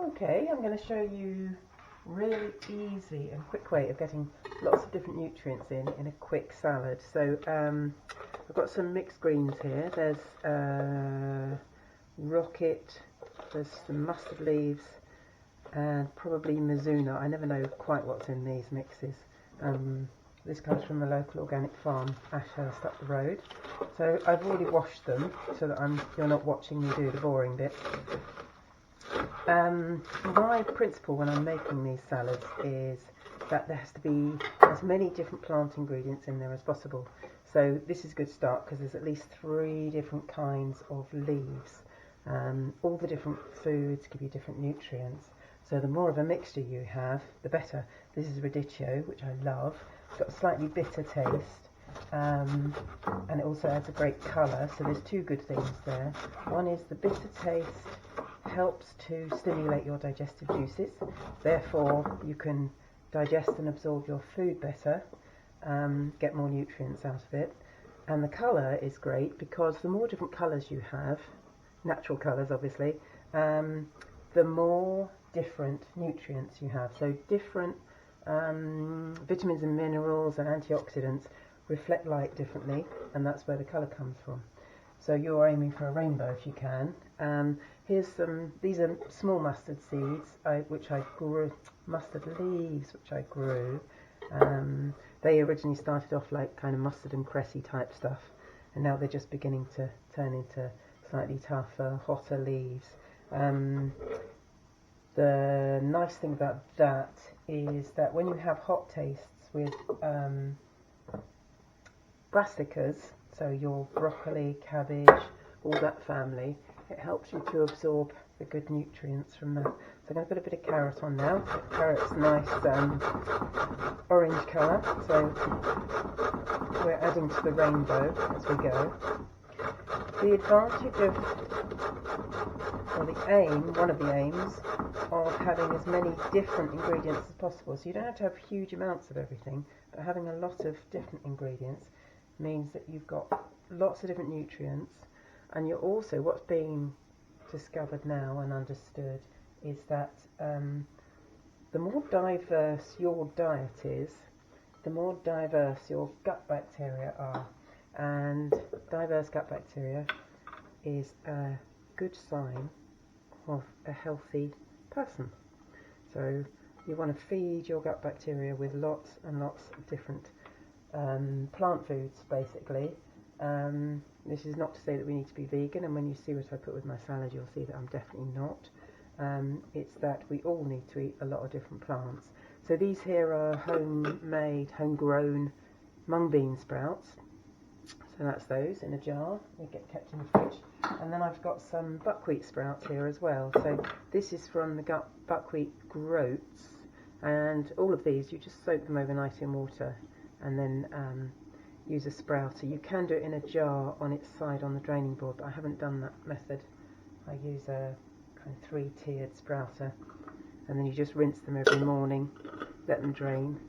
Okay, I'm going to show you really easy and quick way of getting lots of different nutrients in a quick salad. So I've got some mixed greens here. There's rocket, there's some mustard leaves, and probably mizuna. I never know quite what's in these mixes. This comes from the local organic farm, Ashurst, up the road. So I've already washed them so that you're not watching me do the boring bit. My principle when I'm making these salads is that there has to be as many different plant ingredients in there as possible. So this is a good start because there's at least 3 different kinds of leaves. All the different foods give you different nutrients. So the more of a mixture you have, the better. This is radicchio, which I love. It's got a slightly bitter taste, and it also adds a great colour. So there's 2 good things there. One is the bitter taste helps to stimulate your digestive juices, therefore you can digest and absorb your food better, get more nutrients out of it. And the colour is great because the more different colours you have, natural colours obviously, the more different nutrients you have. So different vitamins and minerals and antioxidants reflect light differently, and that's where the colour comes from. So you're aiming for a rainbow if you can. Here's some, these are small mustard seeds, which I grew, mustard leaves, which I grew. They originally started off like kind of mustard and cressy type stuff, and now they're just beginning to turn into slightly tougher, hotter leaves. The nice thing about that is that when you have hot tastes with brassicas, so your broccoli, cabbage, all that family, it helps you to absorb the good nutrients from that. So I'm going to put a bit of carrot on now. Carrot's nice orange colour, so we're adding to the rainbow as we go. The advantage of, or the aim, one of the aims of having as many different ingredients as possible, so you don't have to have huge amounts of everything, but having a lot of different ingredients means that you've got lots of different nutrients. And you're also, what's being discovered now and understood is that the more diverse your diet is, the more diverse your gut bacteria are. And diverse gut bacteria is a good sign of a healthy person. So you want to feed your gut bacteria with lots and lots of different plant foods, basically. This is not to say that we need to be vegan, and when you see what I put with my salad you'll see that I'm definitely not. It's that we all need to eat a lot of different plants. So these here are homemade, homegrown mung bean sprouts. So that's those in a jar, they get kept in the fridge. And then I've got some buckwheat sprouts here as well. So this is from the buckwheat groats, and all of these you just soak them overnight in water and then use a sprouter. You can do it in a jar on its side on the draining board, but I haven't done that method. I use a kind of 3-tiered sprouter, and then you just rinse them every morning, let them drain,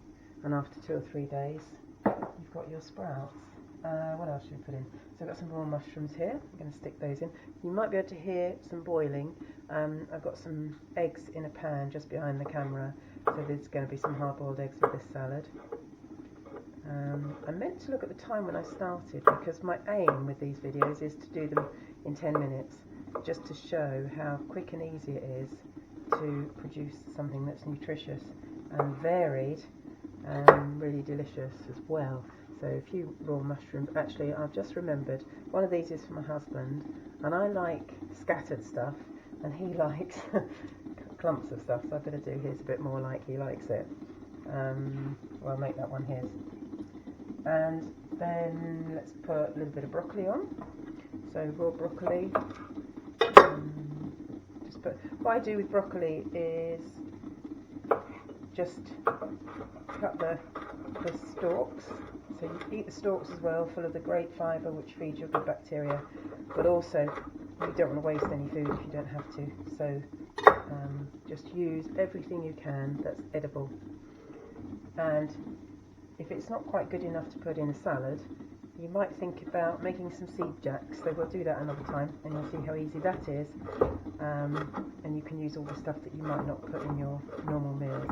and after 2 or 3 days you've got your sprouts. What else should we put in? So I've got some raw mushrooms here, I'm going to stick those in. You might be able to hear some boiling. I've got some eggs in a pan just behind the camera, so there's going to be some hard-boiled eggs with this salad. I meant to look at the time when I started, because my aim with these videos is to do them in 10 minutes, just to show how quick and easy it is to produce something that's nutritious and varied and really delicious as well. So a few raw mushrooms. Actually, I've just remembered, one of these is for my husband, and I like scattered stuff, and he likes clumps of stuff, so I better do his a bit more like he likes it. Well, I'll make that one his. And then let's put a little bit of broccoli on. So raw broccoli. What I do with broccoli is just cut the stalks. So you eat the stalks as well, full of the great fibre which feeds your good bacteria. But also, you don't want to waste any food if you don't have to. So just use everything you can that's edible. And if it's not quite good enough to put in a salad, you might think about making some seed jacks. So we'll do that another time, and you'll see how easy that is. And you can use all the stuff that you might not put in your normal meals.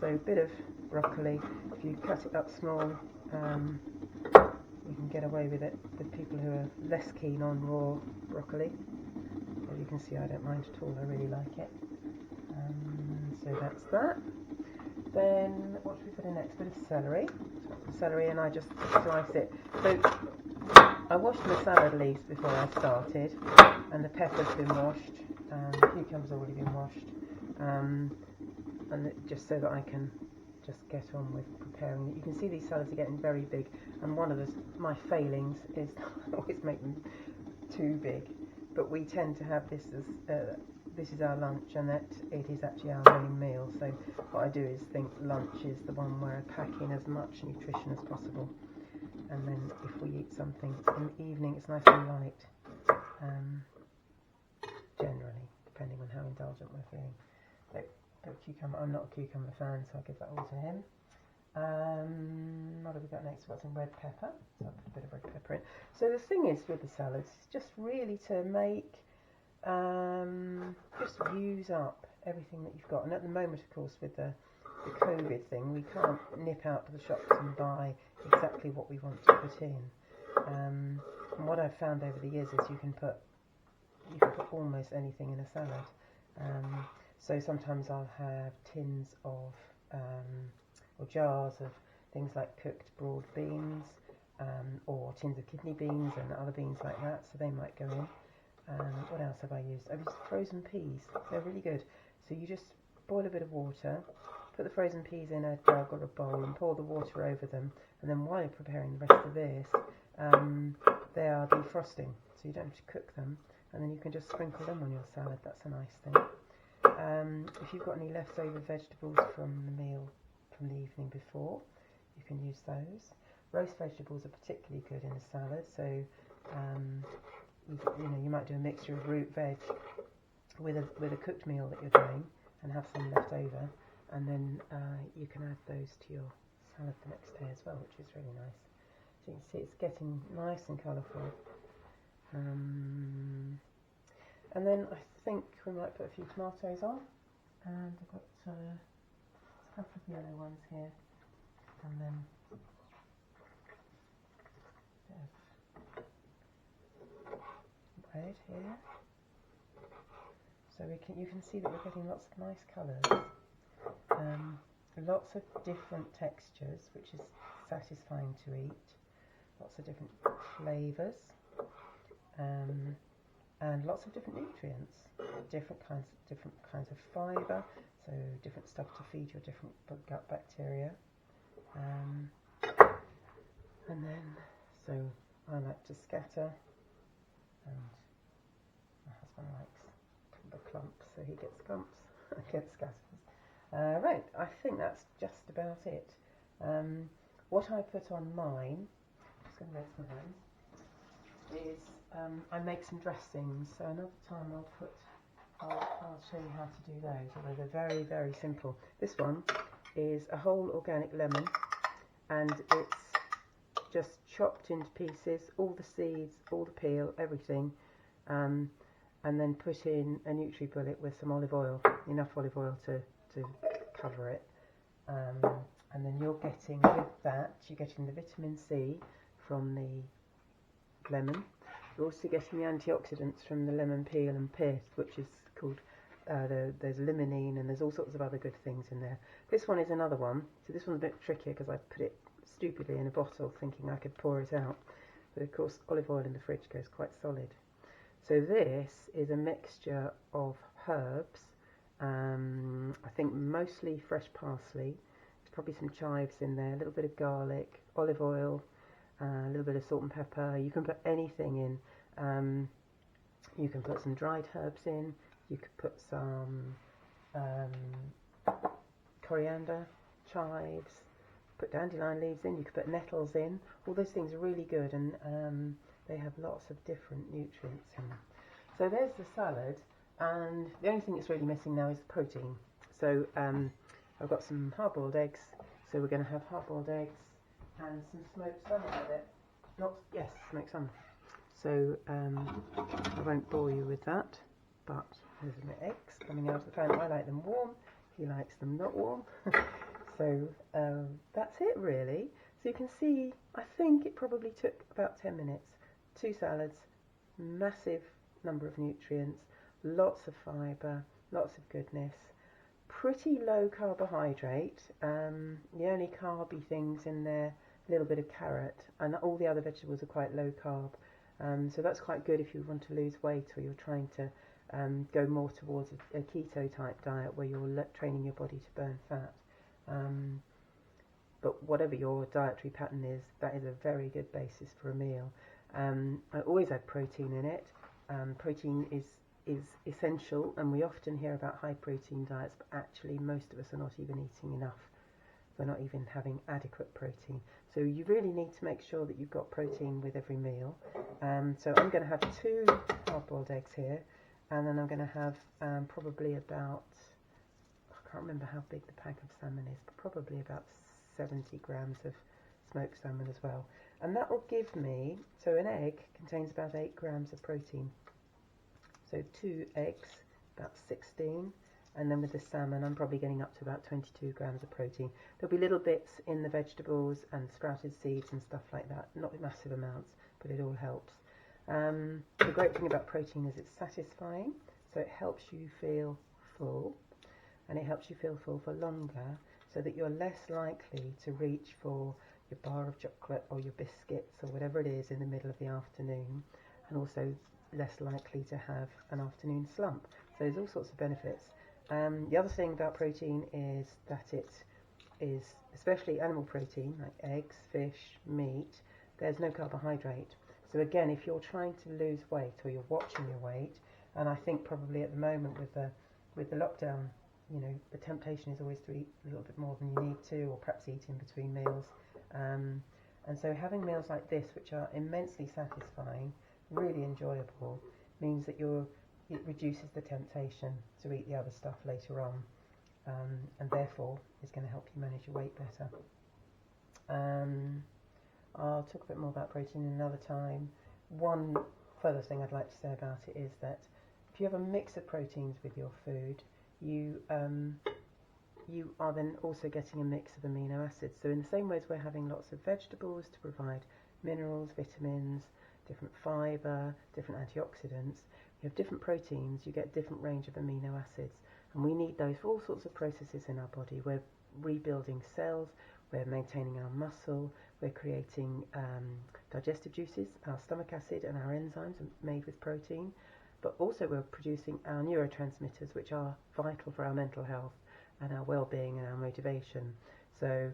So a bit of broccoli. If you cut it up small, you can get away with it with people who are less keen on raw broccoli. As you can see, I don't mind at all. I really like it. So that's that. Then what should we put in next? A bit of celery. So the celery, and I just slice it. So I washed my salad leaves before I started, and the pepper's been washed, the cucumber's already been washed, and just so that I can just get on with preparing it. You can see these salads are getting very big, and one of my failings is I always make them too big. But we tend to have this as this is our lunch, and that it is actually our main meal. So what I do is think lunch is the one where I pack in as much nutrition as possible, and then if we eat something in the evening, it's nice and light. Generally, depending on how indulgent we're feeling. So cucumber. I'm not a cucumber fan, so I'll give that all to him. What have we got next? We've got some red pepper. So I'll put a bit of red pepper in. So the thing is with the salads, it's just really to make just use up everything that you've got. And at the moment, of course, with the COVID thing, we can't nip out to the shops and buy exactly what we want to put in. And what I've found over the years is you can put almost anything in a salad. So sometimes I'll have tins of or jars of things like cooked broad beans, or tins of kidney beans and other beans like that, so they might go in. What else have I used? I've used frozen peas. They're really good. So you just boil a bit of water, put the frozen peas in a jug or a bowl and pour the water over them, and then while you're preparing the rest of this, they are defrosting, so you don't have to cook them, and then you can just sprinkle them on your salad. That's a nice thing. If you've got any leftover vegetables from the meal from the evening before, you can use those. Roast vegetables are particularly good in a salad, so you might do a mixture of root veg with a cooked meal that you're doing and have some left over, and then you can add those to your salad the next day as well, which is really nice. So you can see it's getting nice and colourful. And then I think we might put a few tomatoes on, and I've got a couple of yellow ones here, and then a bit of red here. So you can see that we're getting lots of nice colours, lots of different textures, which is satisfying to eat, lots of different flavours, and lots of different nutrients, different kinds of fibre, so different stuff to feed your different gut bacteria. And then, so I like to scatter, and my husband likes the clumps, so he gets clumps, I get scatters. Right, I think that's just about it. What I put on mine, I'm just going to rest my hands, is I make some dressings. So another time I'll show you how to do those, although they're very, very simple. This one is a whole organic lemon, and it's just chopped into pieces, all the seeds, all the peel, everything, and then put in a NutriBullet with some olive oil, enough olive oil to cover it. And then you're getting, with that, you're getting the vitamin C from the lemon. You're also getting the antioxidants from the lemon peel and pith, which is called, there's limonene, and there's all sorts of other good things in there. This one is another one. So this one's a bit trickier because I put it stupidly in a bottle thinking I could pour it out. But of course olive oil in the fridge goes quite solid. So this is a mixture of herbs, I think mostly fresh parsley, there's probably some chives in there, a little bit of garlic, olive oil, a little bit of salt and pepper. You can put anything in. You can put some dried herbs in, you could put some coriander, chives, put dandelion leaves in, you could put nettles in. All those things are really good, and they have lots of different nutrients in them. So there's the salad, and the only thing that's really missing now is the protein. So I've got some hard-boiled eggs, so we're going to have hard-boiled eggs and some smoked salmon with it. Yes, make some. So I won't bore you with that, but there's my eggs coming out of the pan. I like them warm, he likes them not warm. So that's it really. So you can see, I think it probably took about 10 minutes. 2 salads, massive number of nutrients, lots of fibre, lots of goodness, pretty low carbohydrate. The only carby things in there, a little bit of carrot, and all the other vegetables are quite low carb. So that's quite good if you want to lose weight or you're trying to go more towards a keto type diet where you're training your body to burn fat. But whatever your dietary pattern is, that is a very good basis for a meal. I always add protein in it. Protein is essential, and we often hear about high protein diets, but actually most of us are not even eating enough. We're not even having adequate protein. So you really need to make sure that you've got protein with every meal. So I'm going to have 2 hard-boiled eggs here, and then I'm going to have probably about, I can't remember how big the pack of salmon is, but probably about 70 grams of smoked salmon as well. And that will give me, so an egg contains about 8 grams of protein. So 2 eggs, about 16. And then with the salmon, I'm probably getting up to about 22 grams of protein. There'll be little bits in the vegetables and sprouted seeds and stuff like that. Not massive amounts, but it all helps. The great thing about protein is it's satisfying, so it helps you feel full, and it helps you feel full for longer, so that you're less likely to reach for your bar of chocolate or your biscuits or whatever it is in the middle of the afternoon, and also less likely to have an afternoon slump. So there's all sorts of benefits. The other thing about protein is that it is, especially animal protein like eggs, fish, meat, there's no carbohydrate. So again, if you're trying to lose weight or you're watching your weight, and I think probably at the moment with the lockdown, you know, the temptation is always to eat a little bit more than you need to, or perhaps eat in between meals. And so having meals like this, which are immensely satisfying, really enjoyable, means that it reduces the temptation to eat the other stuff later on, and therefore is going to help you manage your weight better. I'll talk a bit more about protein another time. One further thing I'd like to say about it is that if you have a mix of proteins with your food, you are then also getting a mix of amino acids. So in the same way as we're having lots of vegetables to provide minerals, vitamins, different fibre, different antioxidants, you have different proteins, you get different range of amino acids, and we need those for all sorts of processes in our body. We're rebuilding cells, we're maintaining our muscle, we're creating digestive juices, our stomach acid and our enzymes are made with protein, but also we're producing our neurotransmitters, which are vital for our mental health and our well-being and our motivation. So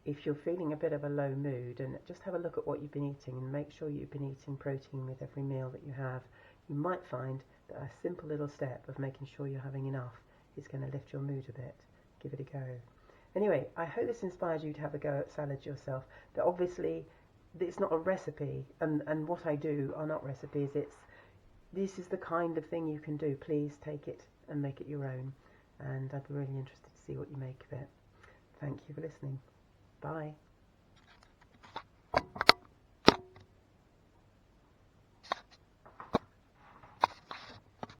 if you're feeling a bit of a low mood, and just have a look at what you've been eating and make sure you've been eating protein with every meal that you have, you might find that a simple little step of making sure you're having enough is going to lift your mood a bit. Give it a go. Anyway, I hope this inspired you to have a go at salads yourself. That obviously it's not a recipe, and what I do are not recipes. This is the kind of thing you can do. Please take it and make it your own, and I'd be really interested to see what you make of it. Thank you for listening. Bye.